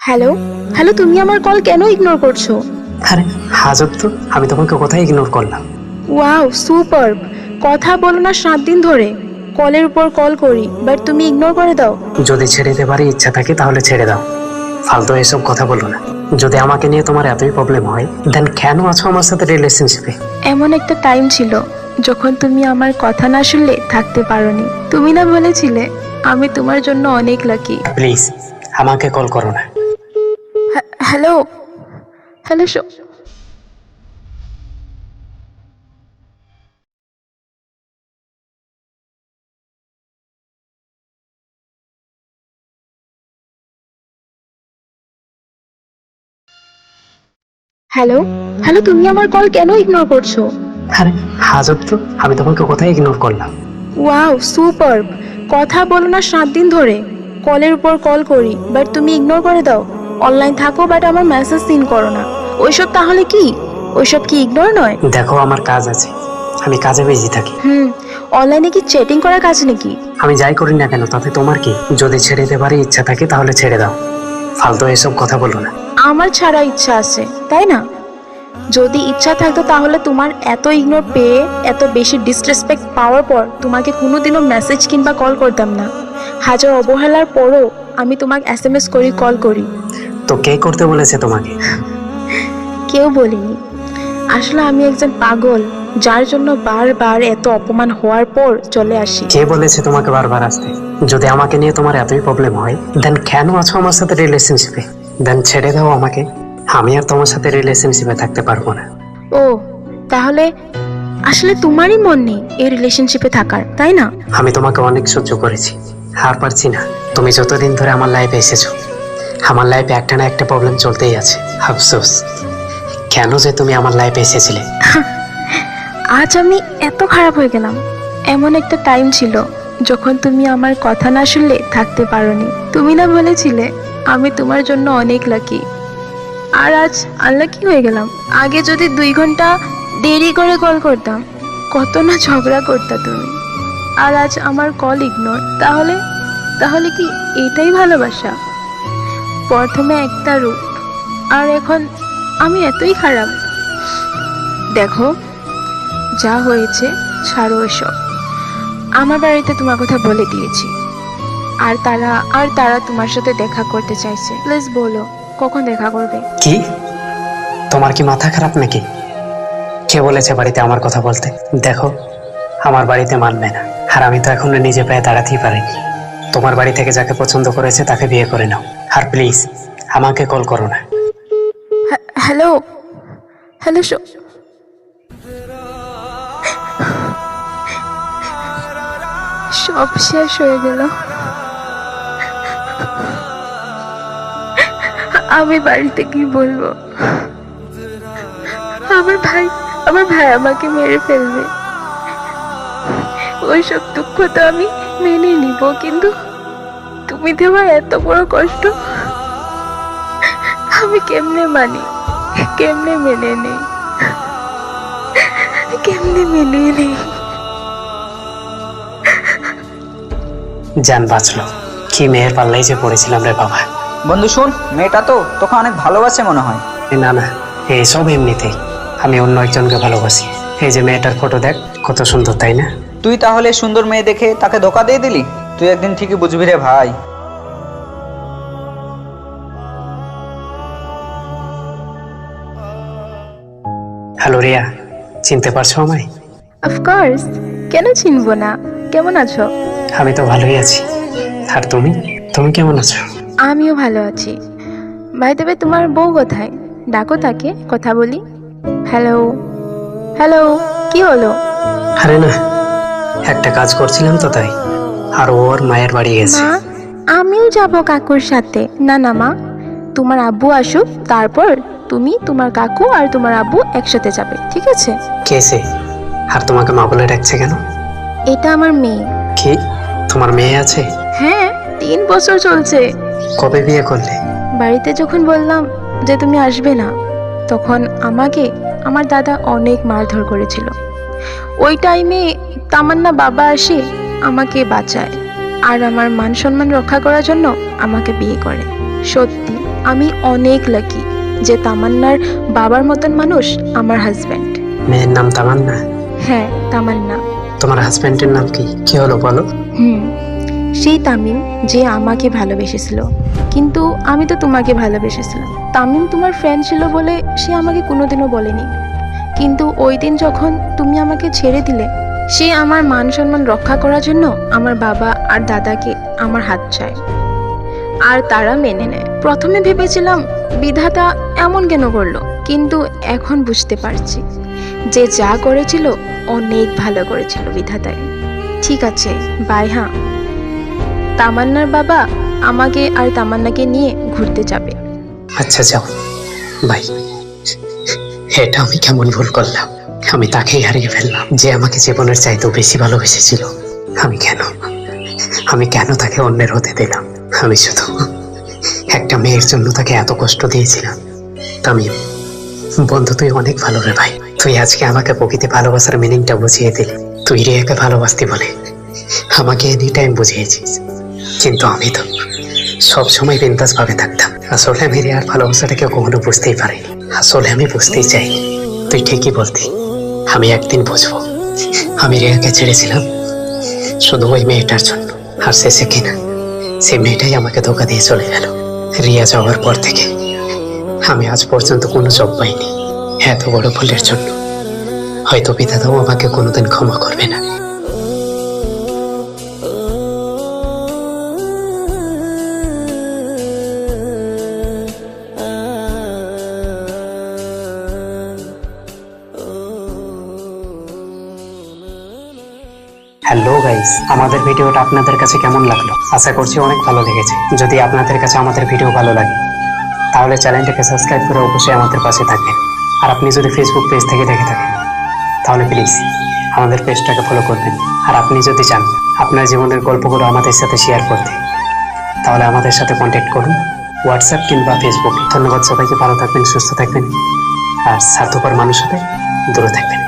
Hello hello, তুমি আমার call কেন ইগনোর করছো? আরে হাজব তো, আমি তোমাকে কোথায় ইগনোর করলাম? ওয়াও সুপারব! কথা বলো না 7 দিন ধরে, কলের উপর কল করি বাট তুমি ইগনোর করে দাও। যদি ছেড়ে দিতে পারি ইচ্ছা থাকে তাহলে ছেড়ে দাও, ফালতু এসব কথা বলো না। যদি আমাকে নিয়ে তোমার এতই প্রবলেম হয় দেন কেন আছো আমার সাথে রিলেশনশিপে? এমন একটা টাইম ছিল যখন তুমি আমার কথা না শুনলে থাকতে পারোনি। তুমি না বলেছিলে আমি তোমার জন্য অনেক লাকি? প্লিজ আমাকে কল করো না। হ্যালো হ্যালো হ্যালো হ্যালো, তুমি আমার কল কেন ইগনোর করছো? আরে হাজব তো, আমি তোমাকে কোথায় ইগনোর করলাম? ওয়াও সুপারব! কথা বলো না 7 দিন ধরে, কলের উপর কল করি বাট তুমি ইগনোর করে দাও। অনলাইন থাকো বাট আমার মেসেজ সিন করো না। ওইসব তাহলে কি? ওইসব কি ইগনোর নয়? দেখো আমার কাজ আছে, আমি কাজে বিজি থাকি। অনলাইনে কি চ্যাটিং করার কাজ নাকি? আমি যাই করি না কেন তাতে তোমার কি? যদি ছেড়ে দিতে পারি ইচ্ছা থাকে তাহলে ছেড়ে দাও, ফালতু এসব কথা বলো না। আমার ছাড়া ইচ্ছা আছে তাই না? যদি ইচ্ছা থাকতো তাহলে তোমার এত ইগনোর পেয়ে, এত বেশি ডিসরেসপেক্ট পাওয়ার পর তোমাকে কোনোদিনও মেসেজ কিংবা কল করতাম না। হাজার অবহেলার পরও আমি তোমাকে SMS করি, কল করি। তো কে করতে বলেছে তোমাকে? কেউ বলিনি। আসলে আমি একজন পাগল, যার জন্য বারবার এত অপমান হওয়ার পর চলে আসি। কে বলেছে তোমাকে বারবার আসতে? যদি আমাকে নিয়ে তোমার এতই প্রবলেম হয় দেন কেন আছো আমার সাথে রিলেশনশিপে? দেন ছেড়ে দাও আমাকে, আমি আর তোমার সাথে রিলেশনশিপে থাকতে পারবো না। ও তাহলে আসলে তোমারই মন নেই এই রিলেশনশিপে থাকার, তাই না? আমি তোমাকে অনেক সহ্য করেছি, আর পারছি না। তুমি যতদিন ধরে আমার লাইফে এসেছো, আমার লাইফে একটা না একটা প্রবলেম চলতেই আছে। আফসোস কেন যে তুমি আমার লাইফে এসেছিলে। আজ আমি এত খারাপ হয়ে গেলাম। এমন একটা টাইম ছিল যখন তুমি আমার কথা না শুনলে থাকতে পারোনি। তুমি না বলেছিলে আমি তোমার জন্য অনেক লাকি? আর আজ আনলাকি হয়ে গেলাম। আগে যদি 2 ঘন্টা দেরি করে কল করতাম, কত না ঝগড়া করতা তুমি। আর আজ আমার কল ইগনোর। তাহলে তাহলে কি এটাই ভালোবাসা? প্রথমে একটা রূপ, আর এখন আমি এতই খারাপ। দেখো, যা হয়েছে ছাড়ো এসব। আমার বাড়িতে তোমার কথা বলে দিয়েছি, আর তারা তোমার সাথে দেখা করতে চাইছে। প্লিজ বলো কখন দেখা করবে? কি তোমার কি মাথা খারাপ নাকি? কে বলেছে বাড়িতে আমার কথা বলতে? দেখো আমার বাড়িতে মানবে না, আর আমি তো এখনো নিজে পায়ে দাঁড়াতেই পারিনি। তোমার বাড়ি থেকে যাকে পছন্দ করেছে তাকে বিয়ে করে নাও, আর প্লিজ আমাকে কল করো না। হ্যালো হ্যালো সব শেষ হয়ে গেল। আমি বাড়িতে কি বলবো? আমার ভাই আমাকে মেরে ফেলবে। ওইসব দুঃখ তো আমি মেনে নিব, কিন্তু তুমি দেওয়া এত বড় কষ্ট আমি কেমনে মানি, কেমনে মেনে নেই, কেমনে মেনে নেই? জান বাঁচলো, কি মেয়ের পাল্লাই যে পড়েছিলাম রে বাবা। বন্ধু শোন, মেয়েটা তো তোকে অনেক ভালোবাসে মনে হয়। না না, এইসব এমনিতেই। আমি অন্য একজনকে ভালোবাসি। এই যে মেয়েটার ফটো দেখ, কত সুন্দর তাই না? তুই তাহলে সুন্দর মেয়ে দেখে তাকে ধোকা দিয়ে দিলি? তুই একদিন ঠিকই বুঝবি রে ভাই। হ্যালো রিয়া, চিনতে পারছো আমায়? অফকোর্স, কেন চিনবো না? কেমন আছো? আমি তো ভালোই আছি, আর তুমি তুমি কেমন আছো? আমিও ভালো আছি। ভাই দেবে, তোমার বউ কোথায়? ডাকো তাকে, কথা বলি। হ্যালো হ্যালো, কি হলো? আরে না, একটা কাজ করছিলাম তো তাই। আর ওর মায়ের বাড়ি গেছে। মা, আমিও যাব কাকুর সাথে। না না মা, তোমার আব্বু আসুক, তারপর তুমি, তোমার কাকু আর তোমার আব্বু একসাথে যাবে, ঠিক আছে? কেসে? আর তোমাকে মা বলে ডাকছে কেন? এটা আমার মেয়ে। কি তোমার মেয়ে আছে? হ্যাঁ, 3 বছর চলছে। কবে বিয়ে করলে? বাড়িতে যখন বললাম যে তুমি আসবে না, তখন আমাকে আমার দাদা অনেক মারধর করেছিল। ওই টাইমে তামান্না বাবা আসে, আমাকে বাঁচায়, আর আমার মান সম্মান রক্ষা করার জন্য আমাকে বিয়ে করে। সত্যি আমি অনেক লাকি যে তামান্নার বাবার মতন মানুষ আমার হাজব্যান্ড। মেয়ের নাম তামান্না? হ্যাঁ, তামান্না। তোমার হাজবেন্ডের নাম কি? কি হলো বলো? সেই তামিম যে আমাকে ভালোবেসেছিল, কিন্তু আমি তো তোমাকে ভালোবেসেছিলাম। তামিম তোমার ফ্রেন্ড ছিল বলে সে আমাকে কোনোদিনও বলেনি, কিন্তু ওই দিন যখন তুমি আমাকে ছেড়ে দিলে, সে আমার মান সম্মান রক্ষা করার জন্য আমার বাবা আর দাদাকে আমার হাত চায়, আর তারা মেনে নেয়। প্রথমে ভেবেছিলাম বিধাতা এমন কেন করলো, কিন্তু এখন বুঝতে পারছি যে যা করেছিল অনেক ভালো করেছিল বিধাতায়। ঠিক আছে, বাই। হ্যাঁ, তামান্নার বাবা আমাকে আর তামান্নাকে নিয়ে ঘুরতে যাবে। আচ্ছা যাও, বাই। এটা আমি কেমন ভুল করলাম? আমি তাকেই হারিয়ে ফেললাম যে আমাকে জীবনের চাইতেও বেশি ভালোবেসেছিল। আমি কেন তাকে অন্যের হতে দিলাম? আমি শুধু একটা মেয়ের জন্য তাকে এত কষ্ট দিয়েছিলাম। তামিম বন্ধু, তুই অনেক ভালো রে ভাই। তুই আজকে আমাকে প্রকৃতি ভালোবাসার মিনিংটা বুঝিয়ে দিলি। তুই রিয়াকে ভালোবাসতি বলে আমাকে এনি টাইম বুঝিয়েছিস, কিন্তু আমি তো সবসময় বিন্দাস ভাবে থাকতাম। আসলে আমি রিয়ার ভালোবাসাটাকে কখনো বুঝতেই পারিনি। আসলে আমি বুঝতেই চাই। তুই ঠিকই বলতি, আমি একদিন বুঝবো। আমি রিয়াকে ছেড়েছিলাম শুধু ওই মেয়েটার জন্য, আর শেষে কিনা সেই মেয়েটাই আমাকে ধোকা দিয়ে চলে গেল। রিয়া যাওয়ার পর থেকে আমি আজ পর্যন্ত কোনো জব পাইনি। এত বড় ভুলের জন্য হয়তো বিধাতাও আমাকে কোনোদিন ক্ষমা করবে না। হ্যালো গাইস, আমাদের ভিডিওটা আপনাদের কাছে কেমন লাগলো? আশা করছি অনেক ভালো লেগেছে। যদি আপনাদের কাছে আমাদের ভিডিও ভালো লাগে তাহলে চ্যানেলটাকে সাবস্ক্রাইব করে অবশ্যই আমাদের পাশে থাকবেন। আর আপনি যদি ফেসবুক পেজ থেকে দেখে থাকেন তাহলে প্লিজ আমাদের পেজটাকে ফলো করবেন। আর আপনি যদি চান আপনার জীবনের গল্পগুলো আমাদের সাথে শেয়ার করতে, তাহলে আমাদের সাথে কন্ট্যাক্ট করুন হোয়াটসঅ্যাপ কিংবা ফেসবুকে। ধন্যবাদ সবাইকে। ভালো থাকবেন, সুস্থ থাকবেন, আর স্বার্থপর মানুষ হতে দূরে থাকবেন।